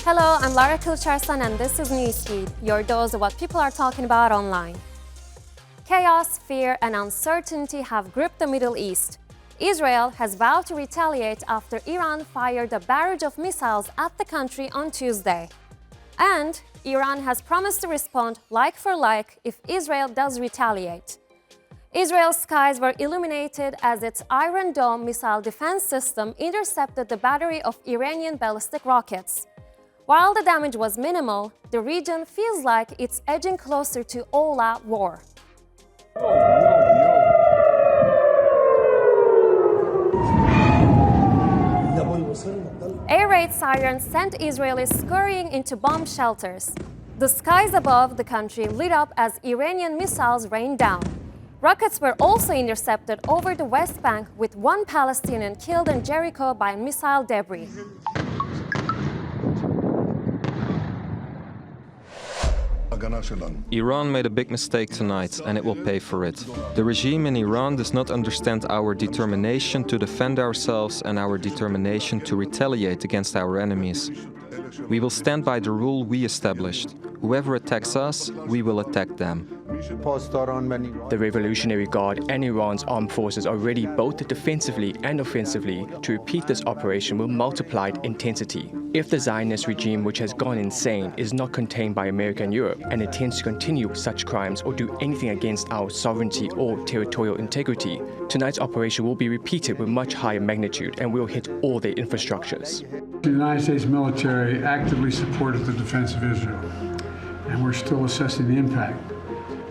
Hello, I'm Lara Kulcharsan and this is Newsfeed, your dose of what people are talking about online. Chaos, fear and uncertainty have gripped the Middle East. Israel has vowed to retaliate after Iran fired a barrage of missiles at the country on Tuesday. And Iran has promised to respond like for like if Israel does retaliate. Israel's skies were illuminated as its Iron Dome missile defense system intercepted the battery of Iranian ballistic rockets. While the damage was minimal, the region feels like it's edging closer to all-out war. Air raid sirens sent Israelis scurrying into bomb shelters. The skies above the country lit up as Iranian missiles rained down. Rockets were also intercepted over the West Bank, with one Palestinian killed in Jericho by missile debris. Iran made a big mistake tonight, and it will pay for it. The regime in Iran does not understand our determination to defend ourselves and our determination to retaliate against our enemies. We will stand by the rule we established. Whoever attacks us, we will attack them. The Revolutionary Guard and Iran's armed forces are ready both defensively and offensively to repeat this operation with multiplied intensity. If the Zionist regime, which has gone insane, is not contained by America and Europe and intends to continue such crimes or do anything against our sovereignty or territorial integrity, tonight's operation will be repeated with much higher magnitude and will hit all their infrastructures. The United States military actively supported the defense of Israel, and we're still assessing the impact.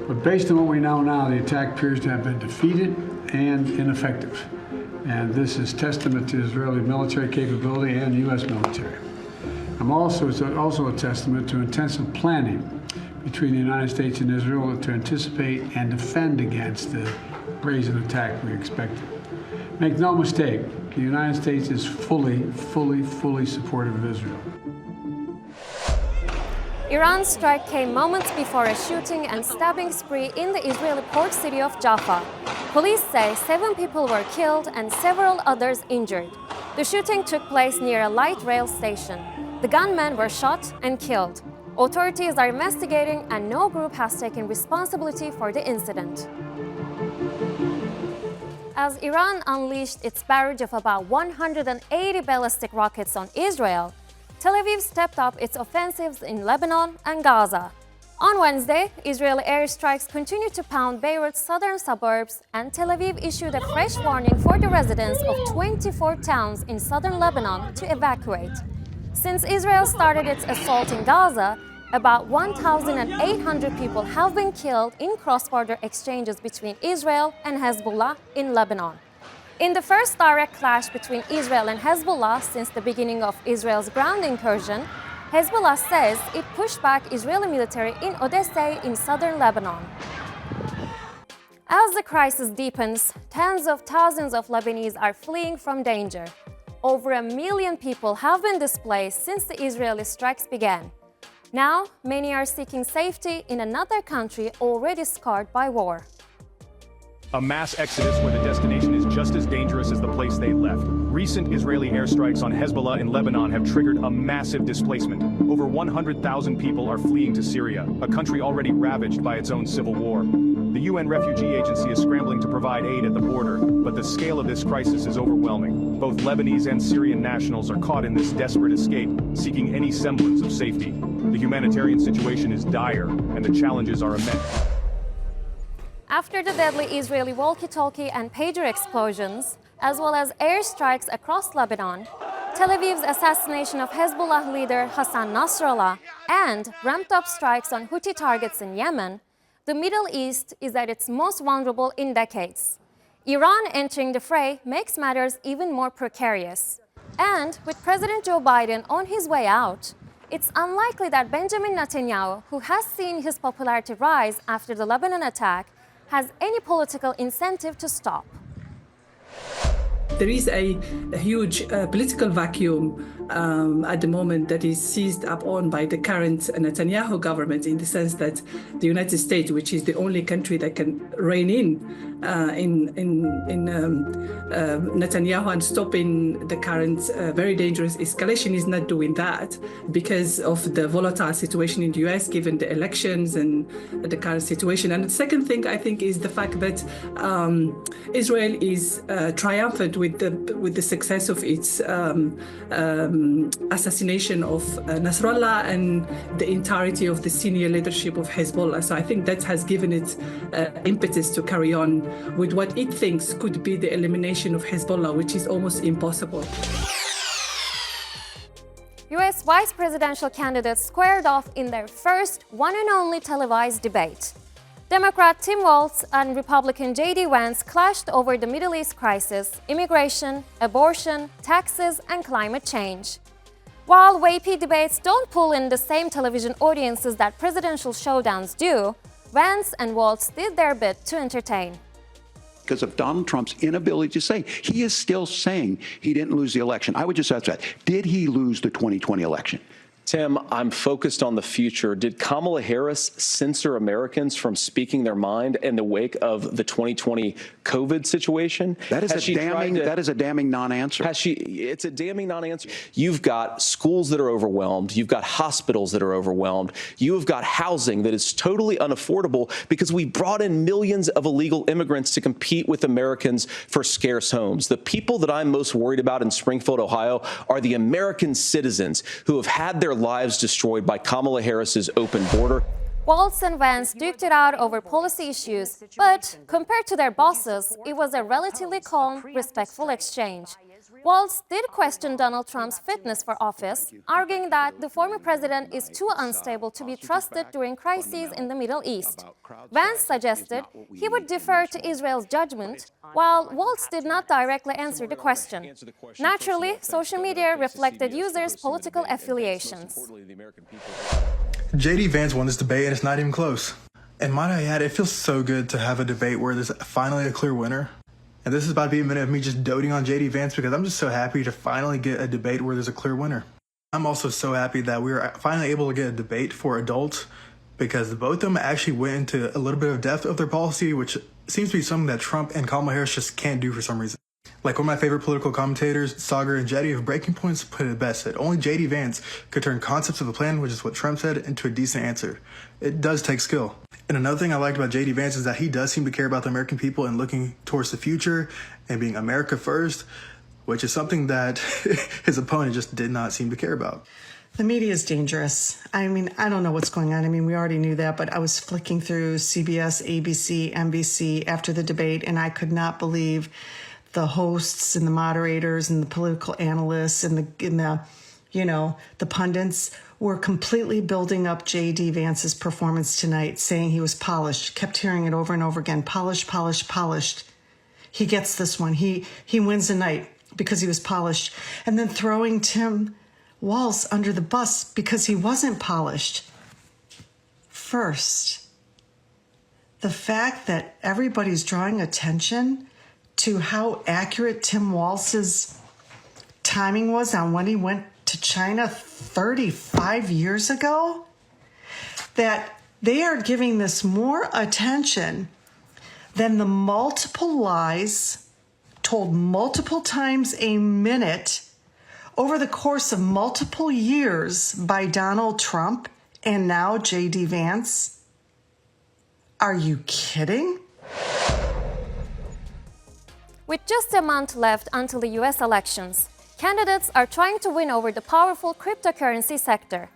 But based on what we know now, the attack appears to have been defeated and ineffective. And this is testament to Israeli military capability and U.S. military. It's also a testament to intensive planning between the United States and Israel to anticipate and defend against the brazen attack we expected. Make no mistake, the United States is fully supportive of Israel. Iran's strike came moments before a shooting and stabbing spree in the Israeli port city of Jaffa. Police say 7 people were killed and several others injured. The shooting took place near a light rail station. The gunmen were shot and killed. Authorities are investigating and no group has taken responsibility for the incident. As Iran unleashed its barrage of about 180 ballistic rockets on Israel, Tel Aviv stepped up its offensives in Lebanon and Gaza. On Wednesday, Israeli airstrikes continued to pound Beirut's southern suburbs, and Tel Aviv issued a fresh warning for the residents of 24 towns in southern Lebanon to evacuate. Since Israel started its assault in Gaza, about 1,800 people have been killed in cross-border exchanges between Israel and Hezbollah in Lebanon. In the first direct clash between Israel and Hezbollah since the beginning of Israel's ground incursion, Hezbollah says it pushed back Israeli military in Odessa in southern Lebanon. As the crisis deepens, tens of thousands of Lebanese are fleeing from danger. Over 1 million people have been displaced since the Israeli strikes began. Now, many are seeking safety in another country already scarred by war. A mass exodus where the destination is just as dangerous as the place they left. Recent Israeli airstrikes on Hezbollah in Lebanon have triggered a massive displacement. Over 100,000 people are fleeing to Syria, a country already ravaged by its own civil war. The UN Refugee Agency is scrambling to provide aid at the border, but the scale of this crisis is overwhelming. Both Lebanese and Syrian nationals are caught in this desperate escape, seeking any semblance of safety. The humanitarian situation is dire, and the challenges are immense. After the deadly Israeli walkie-talkie and pager explosions, as well as airstrikes across Lebanon, Tel Aviv's assassination of Hezbollah leader Hassan Nasrallah, and ramped-up strikes on Houthi targets in Yemen, the Middle East is at its most vulnerable in decades. Iran entering the fray makes matters even more precarious. And with President Joe Biden on his way out, it's unlikely that Benjamin Netanyahu, who has seen his popularity rise after the Lebanon attack, has any political incentive to stop. There is a huge political vacuum at the moment that is seized up on by the current Netanyahu government, in the sense that the United States, which is the only country that can rein in Netanyahu and stopping the current very dangerous escalation, is not doing that because of the volatile situation in the US, given the elections and the current situation. And the second thing, I think, is the fact that Israel is triumphant with the success of its assassination of Nasrallah and the entirety of the senior leadership of Hezbollah. So I think that has given it impetus to carry on with what it thinks could be the elimination of Hezbollah, which is almost impossible. US vice presidential candidates squared off in their first one and only televised debate. Democrat Tim Walz and Republican J.D. Vance clashed over the Middle East crisis, immigration, abortion, taxes, and climate change. While VP debates don't pull in the same television audiences that presidential showdowns do, Vance and Walz did their bit to entertain. Because of Donald Trump's inability to say, he is still saying he didn't lose the election. I would just ask that. Did he lose the 2020 election? Tim, I'm focused on the future. Did Kamala Harris censor Americans from speaking their mind in the wake of the 2020 COVID situation? That is a damning non-answer. It's a damning non-answer. You've got schools that are overwhelmed. You've got hospitals that are overwhelmed. You have got housing that is totally unaffordable because we brought in millions of illegal immigrants to compete with Americans for scarce homes. The people that I'm most worried about in Springfield, Ohio, are the American citizens who have had their lives destroyed by Kamala Harris's open border. Walz and Vance duked it out over policy issues, but compared to their bosses, it was a relatively calm, respectful exchange. Walz did question Donald Trump's fitness for office, arguing that the former president is too unstable to be trusted during crises in the Middle East. Vance suggested he would defer to Israel's judgment, while Walz did not directly answer the question. Naturally, social media reflected users' political affiliations. J.D. Vance won this debate, and it's not even close. And might I add, it feels so good to have a debate where there's finally a clear winner. And this is about to be a minute of me just doting on J.D. Vance because I'm just so happy to finally get a debate where there's a clear winner. I'm also so happy that we were finally able to get a debate for adults because both of them actually went into a little bit of depth of their policy, which seems to be something that Trump and Kamala Harris just can't do for some reason. Like one of my favorite political commentators, Sagar and Jetty of Breaking Points, put it best that only J.D. Vance could turn concepts of a plan, which is what Trump said, into a decent answer. It does take skill. And another thing I liked about J.D. Vance is that he does seem to care about the American people and looking towards the future and being America first, which is something that his opponent just did not seem to care about. The media is dangerous. I mean, I don't know what's going on. I mean, we already knew that, but I was flicking through CBS, ABC, NBC after the debate, and I could not believe the hosts and the moderators and the political analysts and the pundits were completely building up J.D. Vance's performance tonight, saying he was polished, kept hearing it over and over again, polished, polished, polished. He gets this one. He wins the night because he was polished. And then throwing Tim Walz under the bus because he wasn't polished. First, the fact that everybody's drawing attention to how accurate Tim Walz's timing was on when he went to China 35 years ago, that they are giving this more attention than the multiple lies told multiple times a minute over the course of multiple years by Donald Trump and now J.D. Vance. Are you kidding? With just a month left until the US elections, candidates are trying to win over the powerful cryptocurrency sector.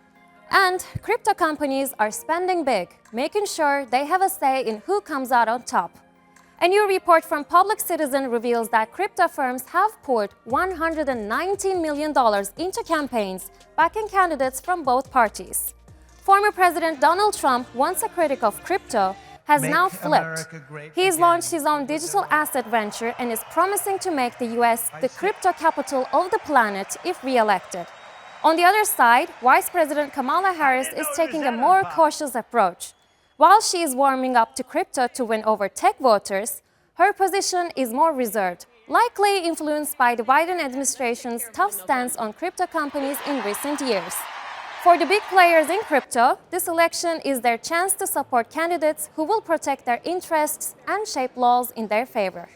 And crypto companies are spending big, making sure they have a say in who comes out on top. A new report from Public Citizen reveals that crypto firms have poured $119 million into campaigns backing candidates from both parties. Former President Donald Trump, once a critic of crypto, has now flipped. He's launched his own digital asset venture and is promising to make the US the crypto capital of the planet if re-elected. On the other side, Vice President Kamala Harris is taking a more cautious approach. While she is warming up to crypto to win over tech voters, her position is more reserved, likely influenced by the Biden administration's tough stance on crypto companies in recent years. For the big players in crypto, this election is their chance to support candidates who will protect their interests and shape laws in their favor.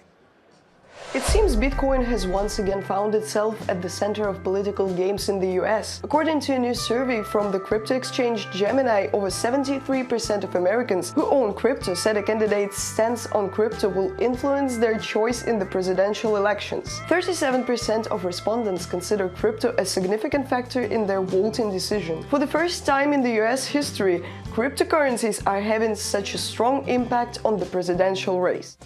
It seems Bitcoin has once again found itself at the center of political games in the US. According to a new survey from the crypto exchange Gemini, over 73% of Americans who own crypto said a candidate's stance on crypto will influence their choice in the presidential elections. 37% of respondents consider crypto a significant factor in their voting decision. For the first time in the US history, cryptocurrencies are having such a strong impact on the presidential race.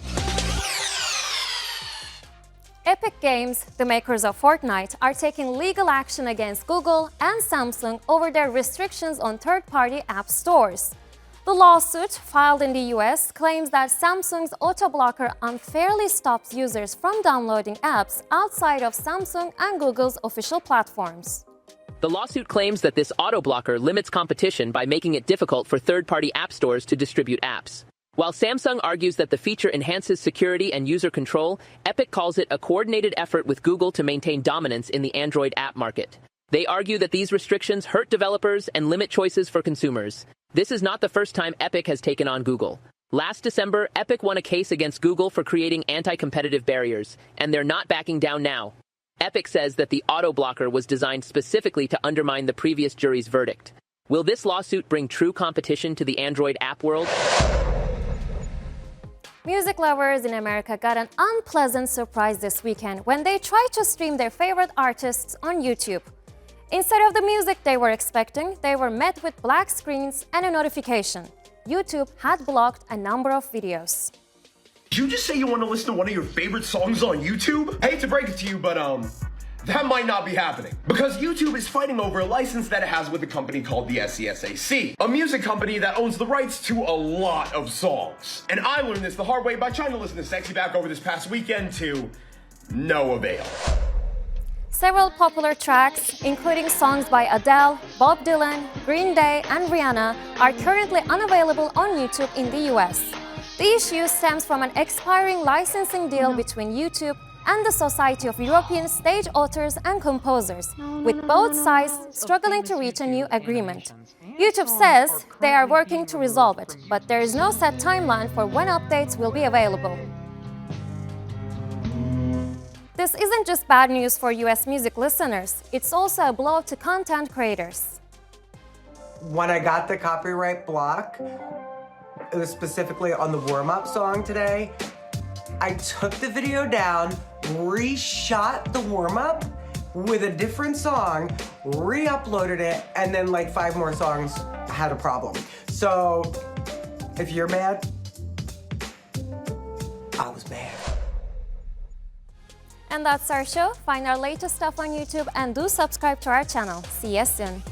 Epic Games, the makers of Fortnite, are taking legal action against Google and Samsung over their restrictions on third-party app stores. The lawsuit, filed in the US, claims that Samsung's auto-blocker unfairly stops users from downloading apps outside of Samsung and Google's official platforms. The lawsuit claims that this auto-blocker limits competition by making it difficult for third-party app stores to distribute apps. While Samsung argues that the feature enhances security and user control, Epic calls it a coordinated effort with Google to maintain dominance in the Android app market. They argue that these restrictions hurt developers and limit choices for consumers. This is not the first time Epic has taken on Google. Last December, Epic won a case against Google for creating anti-competitive barriers, and they're not backing down now. Epic says that the auto-blocker was designed specifically to undermine the previous jury's verdict. Will this lawsuit bring true competition to the Android app world? Music lovers in America got an unpleasant surprise this weekend when they tried to stream their favorite artists on YouTube. Instead of the music they were expecting, they were met with black screens and a notification. YouTube had blocked a number of videos. Did you just say you want to listen to one of your favorite songs on YouTube? I hate to break it to you, but that might not be happening. Because YouTube is fighting over a license that it has with a company called the SESAC, a music company that owns the rights to a lot of songs. And I learned this the hard way by trying to listen to Sexy Back over this past weekend to no avail. Several popular tracks, including songs by Adele, Bob Dylan, Green Day, and Rihanna, are currently unavailable on YouTube in the US. The issue stems from an expiring licensing deal between YouTube and the Society of European Stage Authors and Composers, with both sides struggling to reach a new agreement. YouTube says they are working to resolve it, but there is no set timeline for when updates will be available. This isn't just bad news for US music listeners, it's also a blow to content creators. When I got the copyright block, it was specifically on the warm-up song today, I took the video down, reshot the warm-up with a different song, re-uploaded it, and then like 5 more songs had a problem. So if you're mad, I was mad. And that's our show. Find our latest stuff on YouTube and do subscribe to our channel. See you soon.